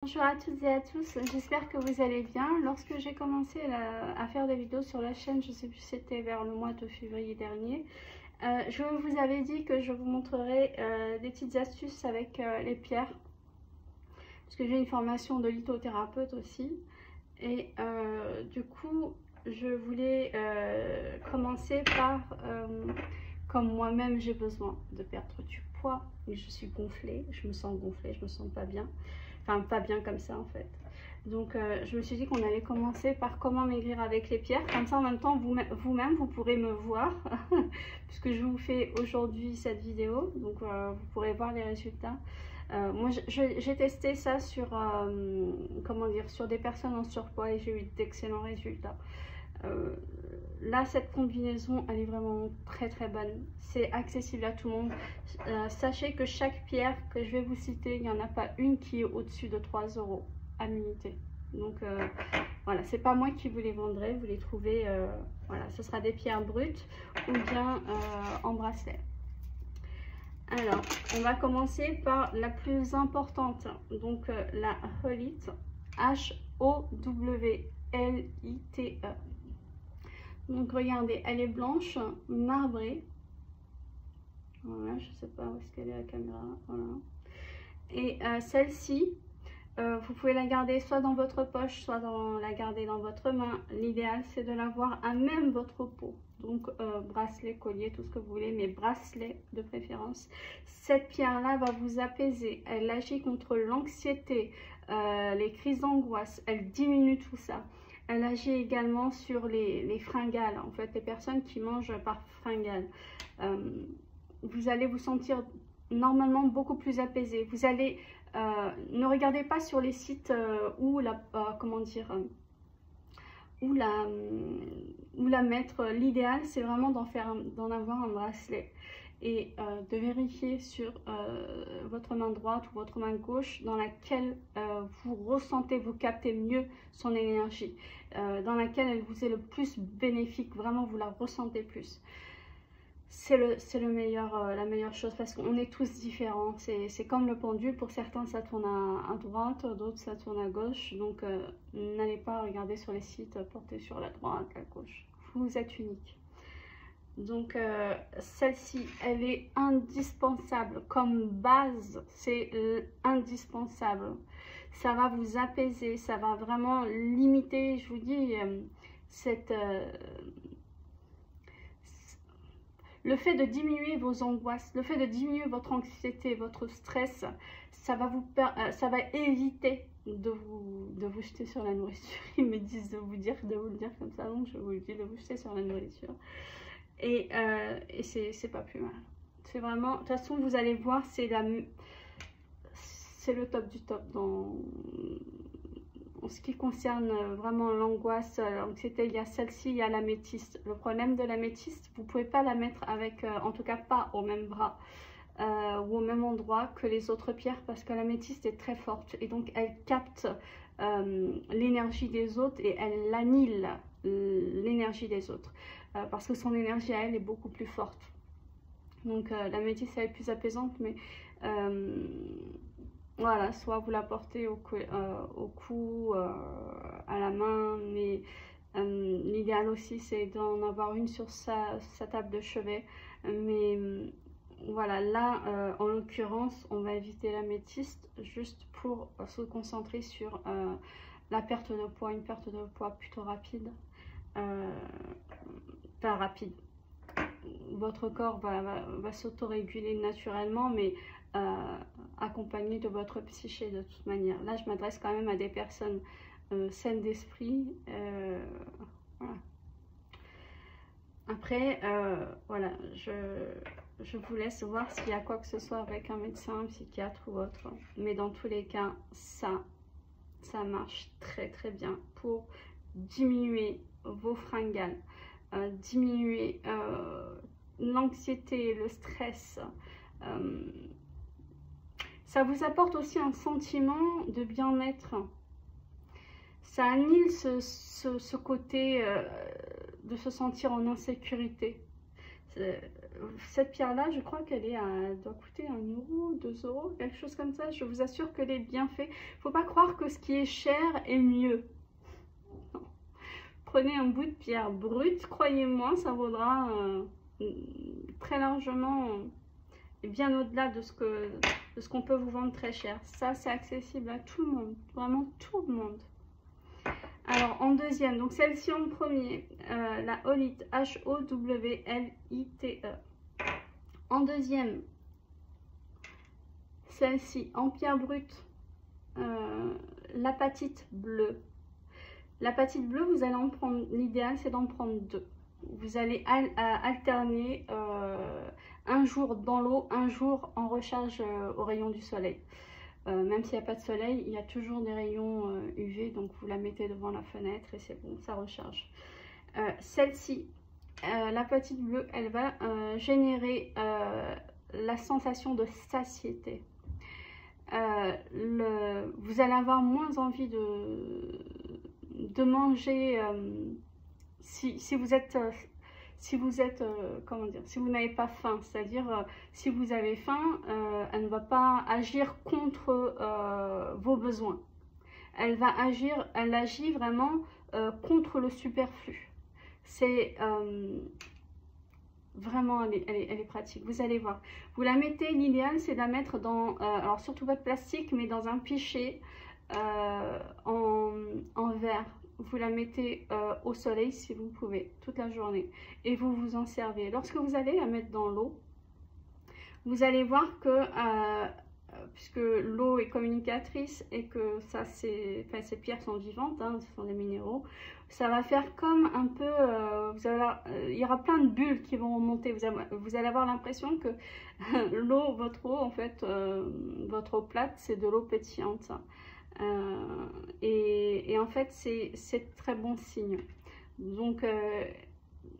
Bonjour à toutes et à tous, j'espère que vous allez bien. Lorsque j'ai commencé à faire des vidéos sur la chaîne, je sais plus si c'était vers le mois de février dernier, je vous avais dit que je vous montrerai des petites astuces avec les pierres. Parce que j'ai une formation de lithothérapeute aussi. Et du coup, je voulais commencer par, comme moi-même j'ai besoin de perdre du poids, et je suis gonflée, je me sens pas bien. Enfin, pas bien comme ça en fait. Donc je me suis dit qu'on allait commencer par comment maigrir avec les pierres. Comme ça en même temps vous-même vous pourrez me voir. Puisque je vous fais aujourd'hui cette vidéo. Donc vous pourrez voir les résultats. Moi j'ai testé ça sur, comment dire, sur des personnes en surpoids et j'ai eu d'excellents résultats. Là cette combinaison elle est vraiment très bonne, c'est accessible à tout le monde. Sachez que chaque pierre que je vais vous citer, il n'y en a pas une qui est au-dessus de 3 € à l'unité. Donc voilà, c'est pas moi qui vous les vendrai, vous les trouvez, voilà, ce sera des pierres brutes ou bien en bracelet. Alors on va commencer par la plus importante, donc la Howlite, H-O-W-L-I-T-E. Donc regardez, elle est blanche, marbrée. Voilà, je sais pas où est-ce qu'elle est la caméra. Voilà. Et celle-ci, vous pouvez la garder soit dans votre poche, soit la garder dans votre main. L'idéal, c'est de l'avoir à même votre peau. Donc bracelet, collier, tout ce que vous voulez, mais bracelet de préférence. Cette pierre-là va vous apaiser. Elle agit contre l'anxiété, les crises d'angoisse. Elle diminue tout ça. Elle agit également sur les fringales, en fait, les personnes qui mangent par fringales. Vous allez vous sentir normalement beaucoup plus apaisé. Vous allez, ne regardez pas sur les sites où la, comment dire, où la mettre. L'idéal, c'est vraiment d'en avoir un bracelet et de vérifier sur votre main droite ou votre main gauche dans laquelle vous ressentez, vous captez mieux son énergie, dans laquelle elle vous est le plus bénéfique, vraiment vous la ressentez plus. C'est la meilleure chose parce qu'on est tous différents. C'est comme le pendule, pour certains ça tourne à droite, d'autres ça tourne à gauche. Donc n'allez pas regarder sur les sites, portez sur la droite, la gauche. Vous êtes unique. Donc celle-ci, elle est indispensable comme base, c'est indispensable. Ça va vous apaiser, ça va vraiment limiter, je vous dis, le fait de diminuer vos angoisses, le fait de diminuer votre anxiété, votre stress, ça va éviter de vous jeter sur la nourriture. Ils me disent de vous le dire comme ça, donc je vous le dis, de vous jeter sur la nourriture. Et c'est pas plus mal. C'est vraiment, de toute façon, vous allez voir, c'est le top du top en ce qui concerne vraiment l'angoisse, l'anxiété. Il y a celle-ci, il y a l'améthyste. Le problème de l'améthyste, vous ne pouvez pas la mettre avec, en tout cas pas au même bras ou au même endroit que les autres pierres, parce que l'améthyste est très forte et donc elle capte l'énergie des autres et elle annihile l'énergie des autres, parce que son énergie à elle est beaucoup plus forte. Donc l'améthyste elle est plus apaisante, mais voilà, soit vous la portez au cou, à la main, mais l'idéal aussi c'est d'en avoir une sur sa table de chevet. Mais voilà, là en l'occurrence on va éviter l'améthyste juste pour se concentrer sur la perte de poids, une perte de poids plutôt rapide. Pas rapide, votre corps va s'autoréguler naturellement, mais accompagné de votre psyché de toute manière. Là je m'adresse quand même à des personnes saines d'esprit, voilà. Après voilà, je vous laisse voir s'il y a quoi que ce soit avec un médecin, un psychiatre ou autre, mais dans tous les cas ça marche très bien pour diminuer vos fringales, diminuer l'anxiété, le stress. Ça vous apporte aussi un sentiment de bien-être. Ça annule ce côté de se sentir en insécurité. cette pierre-là, je crois qu'elle doit coûter 1 euro, 2 euros, quelque chose comme ça. Je vous assure que les bienfaits, il ne faut pas croire que ce qui est cher est mieux. Non. Prenez un bout de pierre brute, croyez-moi, ça vaudra très largement et bien au-delà de ce qu'on peut vous vendre très cher. Ça, c'est accessible à tout le monde, vraiment tout le monde. Alors, en deuxième, donc celle-ci en premier, la Howlite, H-O-W-L-I-T-E. En deuxième, celle-ci en pierre brute, l'apatite bleue. L'apatite bleue, vous allez en prendre, l'idéal c'est d'en prendre 2. Vous allez alterner un jour dans l'eau, un jour en recharge aux rayons du soleil. Même s'il n'y a pas de soleil, il y a toujours des rayons UV, donc vous la mettez devant la fenêtre et c'est bon, ça recharge. Celle-ci, l'apatite bleue, elle va générer la sensation de satiété. Vous allez avoir moins envie de manger si vous êtes comment dire, si vous n'avez pas faim, c'est-à-dire si vous avez faim, elle ne va pas agir contre vos besoins. Elle agit vraiment contre le superflu. C'est vraiment, elle est pratique. Vous allez voir. Vous la mettez, l'idéal c'est de la mettre dans, alors surtout pas de plastique, mais dans un pichet en verre. Vous la mettez au soleil si vous pouvez, toute la journée. Et vous vous en servez. Lorsque vous allez la mettre dans l'eau, vous allez voir que, puisque l'eau est communicatrice et que ça, ces pierres sont vivantes, hein, ce sont des minéraux, ça va faire comme un peu, il y aura plein de bulles qui vont remonter. Vous allez avoir l'impression que l'eau, votre eau, en fait, votre eau plate, c'est de l'eau pétillante. Et en fait, c'est très bon signe. Donc,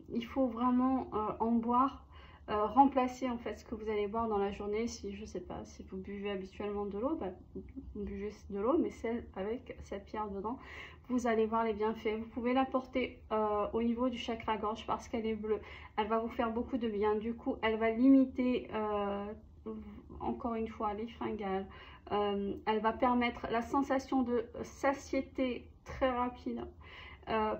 il faut vraiment en boire. Remplacer en fait ce que vous allez boire dans la journée. Si je sais pas, si vous buvez habituellement de l'eau, bah, vous buvez de l'eau, mais celle avec cette pierre dedans, vous allez voir les bienfaits. Vous pouvez la porter au niveau du chakra gorge parce qu'elle est bleue. Elle va vous faire beaucoup de bien. Du coup, elle va limiter encore une fois les fringales. Elle va permettre la sensation de satiété très rapide.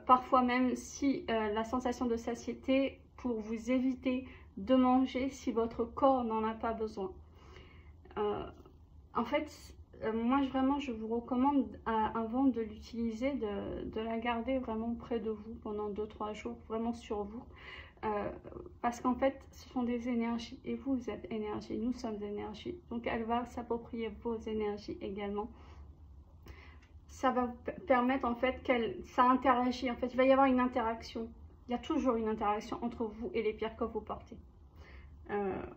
Parfois même si la sensation de satiété pour vous éviter de manger si votre corps n'en a pas besoin. En fait, moi vraiment je vous recommande avant de l'utiliser de la garder vraiment près de vous pendant 2-3 jours, vraiment sur vous. Parce qu'en fait ce sont des énergies et vous êtes énergie, nous sommes énergie. Donc elle va s'approprier vos énergies également. Ça va permettre en fait ça interagit, en fait il va y avoir une interaction. Il y a toujours une interaction entre vous et les pierres que vous portez.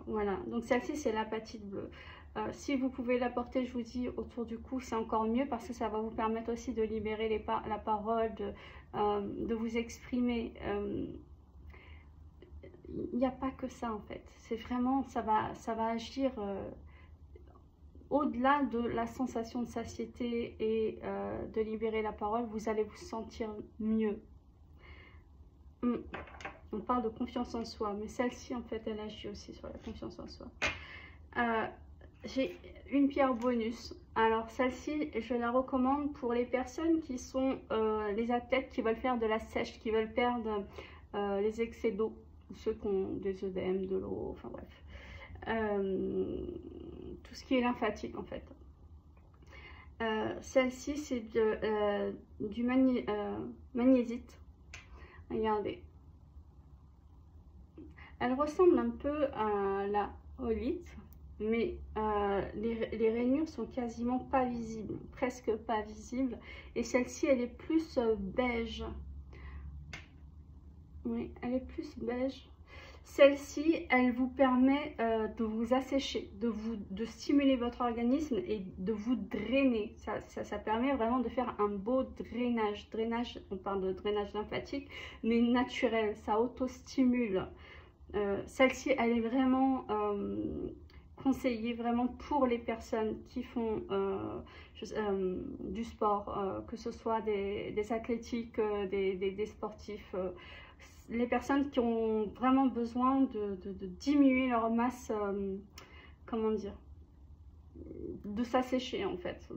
Voilà, donc celle-ci c'est l'apatite bleue. Si vous pouvez la porter, je vous dis, autour du cou, c'est encore mieux parce que ça va vous permettre aussi de libérer la parole, de vous exprimer. Il n'y a pas que ça en fait. C'est vraiment, ça va agir au-delà de la sensation de satiété et de libérer la parole. Vous allez vous sentir mieux. On parle de confiance en soi, mais celle-ci en fait elle agit aussi sur la confiance en soi. J'ai une pierre bonus. Alors celle-ci je la recommande pour les personnes qui sont les athlètes qui veulent faire de la sèche, qui veulent perdre les excès d'eau, ceux qui ont des œdèmes, de l'eau, enfin bref, tout ce qui est lymphatique en fait. Celle-ci c'est du magnésite. Regardez, elle ressemble un peu à la Howlite, mais les rainures sont quasiment pas visibles, presque pas visibles. Et celle-ci, elle est plus beige. Oui, elle est plus beige. Celle-ci, elle vous permet de vous assécher, de stimuler votre organisme et de vous drainer. Ça permet vraiment de faire un beau drainage. Drainage, on parle de drainage lymphatique, mais naturel, ça auto-stimule. Celle-ci, elle est vraiment conseillée vraiment pour les personnes qui font du sport, que ce soit des athlétiques, des sportifs. les personnes qui ont vraiment besoin de diminuer leur masse, comment dire, de s'assécher en fait,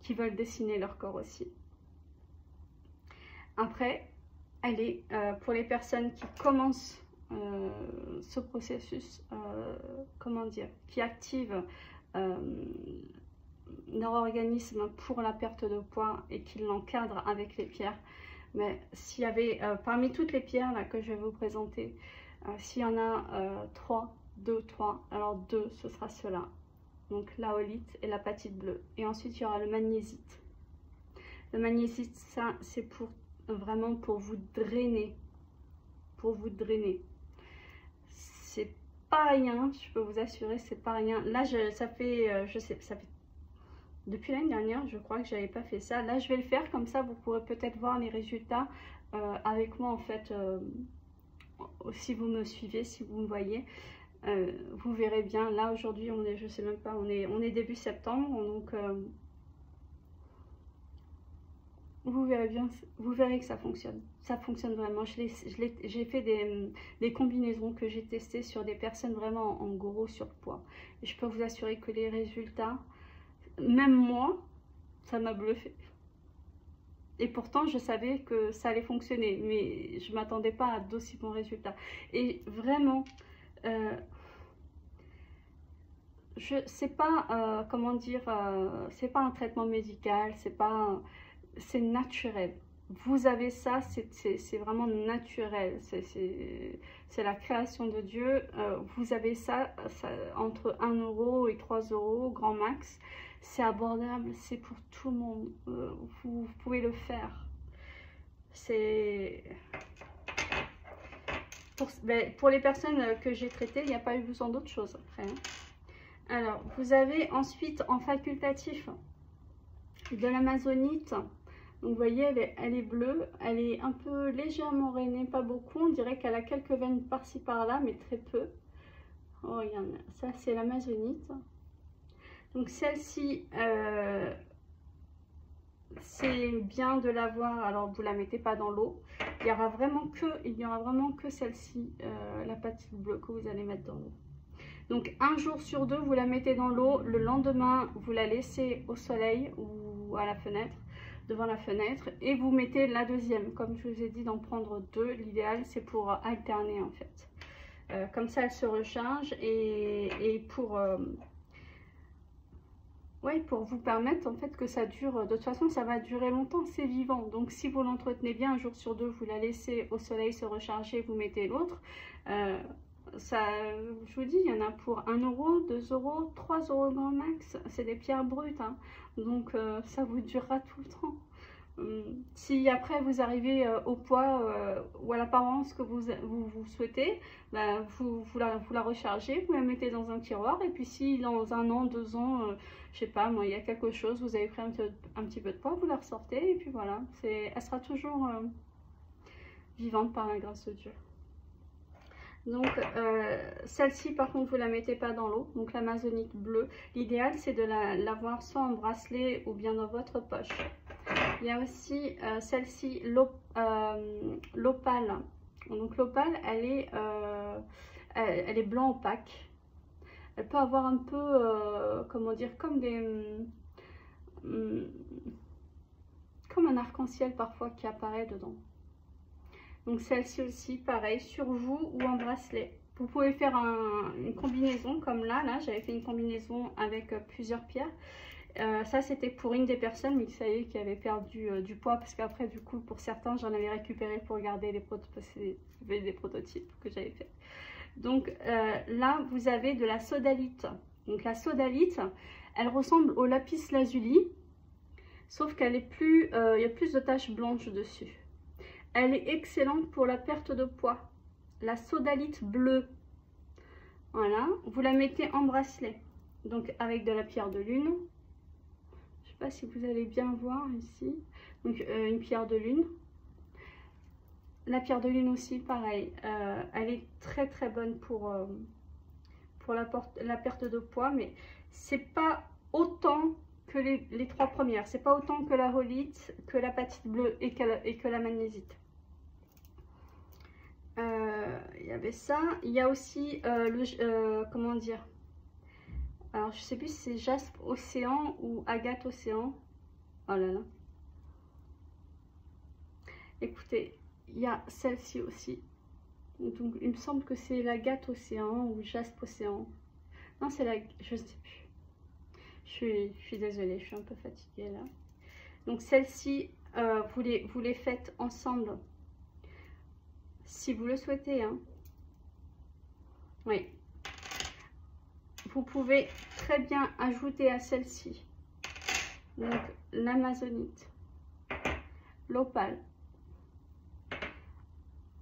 qui veulent dessiner leur corps aussi. Après, elle est pour les personnes qui commencent ce processus, comment dire, qui activent leur organisme pour la perte de poids et qui l'encadrent avec les pierres. Mais s'il y avait, parmi toutes les pierres là, que je vais vous présenter, s'il y en a 3, alors 2, ce sera cela. Donc l'aolite et l'apatite bleue. Et ensuite, il y aura le magnésiite. Le magnésiite, ça, c'est pour vraiment pour vous drainer. Pour vous drainer. C'est pas rien, je peux vous assurer, c'est pas rien. Là, ça fait depuis l'année dernière, je crois que j'avais pas fait ça. Là, je vais le faire comme ça, vous pourrez peut-être voir les résultats avec moi en fait. Si vous me suivez, si vous me voyez, vous verrez bien. Là aujourd'hui, on est, je sais même pas, on est début septembre, donc vous verrez bien, vous verrez que ça fonctionne. Ça fonctionne vraiment. J'ai fait des combinaisons que j'ai testées sur des personnes vraiment en gros surpoids. Et je peux vous assurer que les résultats, même moi, ça m'a bluffé. Et pourtant, je savais que ça allait fonctionner, mais je ne m'attendais pas à d'aussi bons résultats. Et vraiment, c'est pas, comment dire, c'est pas un traitement médical, c'est naturel. Vous avez ça, c'est vraiment naturel, c'est la création de Dieu. Vous avez ça, entre 1 € et 3 € grand max. C'est abordable, c'est pour tout le monde. Vous pouvez le faire. C'est pour les personnes que j'ai traitées, il n'y a pas eu besoin d'autre chose après. Hein. Alors, vous avez ensuite en facultatif de l'amazonite. Donc, vous voyez, elle est bleue, elle est un peu légèrement rainée, pas beaucoup. On dirait qu'elle a quelques veines par-ci par-là, mais très peu. Oh, il y en a. Ça, c'est l'amazonite. Donc, celle-ci, c'est bien de l'avoir. Alors, vous la mettez pas dans l'eau. Il n'y aura vraiment que celle-ci, l'apatite bleue, que vous allez mettre dans l'eau. Donc, un jour sur 2, vous la mettez dans l'eau. Le lendemain, vous la laissez au soleil ou à la fenêtre, devant la fenêtre, et vous mettez la deuxième. Comme je vous ai dit d'en prendre 2, l'idéal c'est pour alterner en fait. Comme ça elle se recharge et pour vous permettre en fait que ça dure. De toute façon ça va durer longtemps, c'est vivant. Donc si vous l'entretenez bien, un jour sur 2, vous la laissez au soleil se recharger, vous mettez l'autre. Ça, je vous dis, il y en a pour 1 €, 2 €, 3 € grand max. C'est des pierres brutes, hein. Donc ça vous durera tout le temps. Si après vous arrivez au poids ou à l'apparence que vous souhaitez, bah, vous la rechargez, vous la mettez dans un tiroir. Et puis si dans 1 an, 2 ans, je sais pas moi, il y a quelque chose, vous avez pris un petit peu de poids, vous la ressortez. Et puis voilà, elle sera toujours vivante par la grâce de Dieu. Donc celle-ci par contre vous la mettez pas dans l'eau, donc l'amazonite bleue. L'idéal c'est de l'avoir soit en bracelet ou bien dans votre poche. Il y a aussi celle-ci, l'opale. Donc l'opale elle est blanc opaque. Elle peut avoir un peu, comment dire, comme un arc-en-ciel parfois qui apparaît dedans. Donc celle-ci aussi, pareil, sur vous ou en bracelet. Vous pouvez faire une combinaison comme là j'avais fait une combinaison avec plusieurs pierres. Ça c'était pour une des personnes, mais vous savez, qui avait perdu du poids, parce qu'après du coup pour certains j'en avais récupéré pour garder des prototypes que j'avais fait. Donc là vous avez de la sodalite. Donc la sodalite, elle ressemble au lapis lazuli, sauf qu'elle est plus, il y a plus de taches blanches dessus. Elle est excellente pour la perte de poids. La sodalite bleue. Voilà, vous la mettez en bracelet. Donc avec de la pierre de lune. Je ne sais pas si vous allez bien voir ici. Donc une pierre de lune. La pierre de lune aussi, pareil. Elle est très très bonne pour la perte de poids. Mais c'est pas autant que les 3 premières. C'est pas autant que la rholite, que l'apatite bleue et que la magnésiite. il y avait ça. Il y a aussi comment dire, alors je sais plus si c'est jaspe océan ou agate océan. Oh là là. Écoutez, il y a celle-ci aussi. Donc il me semble que c'est l'agate océan ou jaspe océan. Non, c'est la... je ne sais plus. Je suis désolée, je suis un peu fatiguée là. Donc celle-ci, vous les faites ensemble. Si vous le souhaitez. Hein. Oui. Vous pouvez très bien ajouter à celle-ci. Donc l'amazonite, l'opale.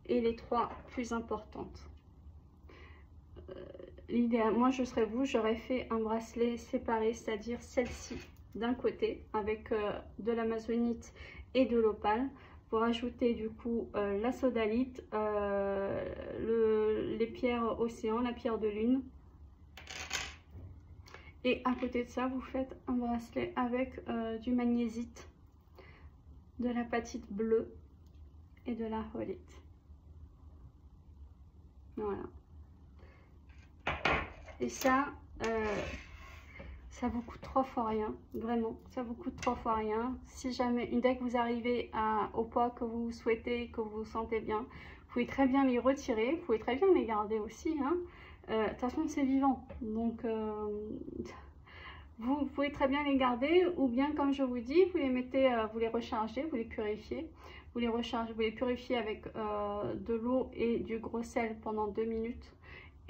Et les trois plus importantes. L'idéal, moi je serais vous, j'aurais fait un bracelet séparé, c'est-à-dire celle-ci d'un côté avec de l'amazonite et de l'opale. Pour ajouter du coup la sodalite, les pierres océan, la pierre de lune. Et à côté de ça, vous faites un bracelet avec du magnésite, de l'apatite bleue et de la rholite. Voilà. Et ça, ça vous coûte 3 fois rien, vraiment, ça vous coûte 3 fois rien. Si jamais, dès que vous arrivez au poids que vous souhaitez, que vous vous sentez bien, vous pouvez très bien les retirer, vous pouvez très bien les garder aussi. Hein. De toute façon, c'est vivant, donc vous pouvez très bien les garder, ou bien comme je vous dis, vous les mettez, vous les rechargez, vous les purifiez. Vous les rechargez, vous les purifiez avec de l'eau et du gros sel pendant 2 minutes.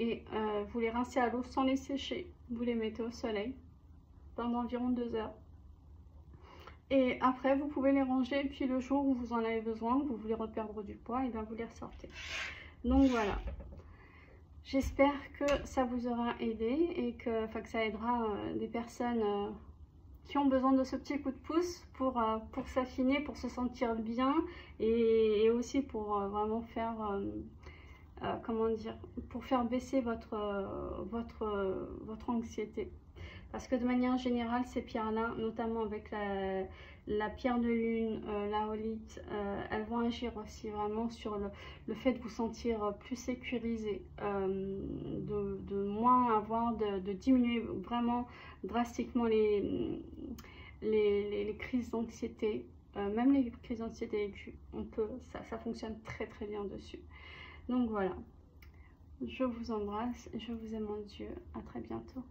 Et vous les rincez à l'eau sans les sécher. Vous les mettez au soleil pendant environ 2 heures. Et après, vous pouvez les ranger. Et puis le jour où vous en avez besoin, vous voulez reperdre du poids, et bien vous les ressortez. Donc voilà. J'espère que ça vous aura aidé et que ça aidera des personnes qui ont besoin de ce petit coup de pouce pour s'affiner, pour se sentir bien et aussi pour vraiment faire... comment dire, pour faire baisser votre anxiété. Parce que de manière générale, ces pierres-là, notamment avec la pierre de lune, la rholite, elles vont agir aussi vraiment sur le fait de vous sentir plus sécurisé, de moins avoir, de diminuer vraiment drastiquement les crises d'anxiété, même les crises d'anxiété aiguës. Ça fonctionne très très bien dessus. Donc voilà, je vous embrasse, je vous aime en Dieu, à très bientôt.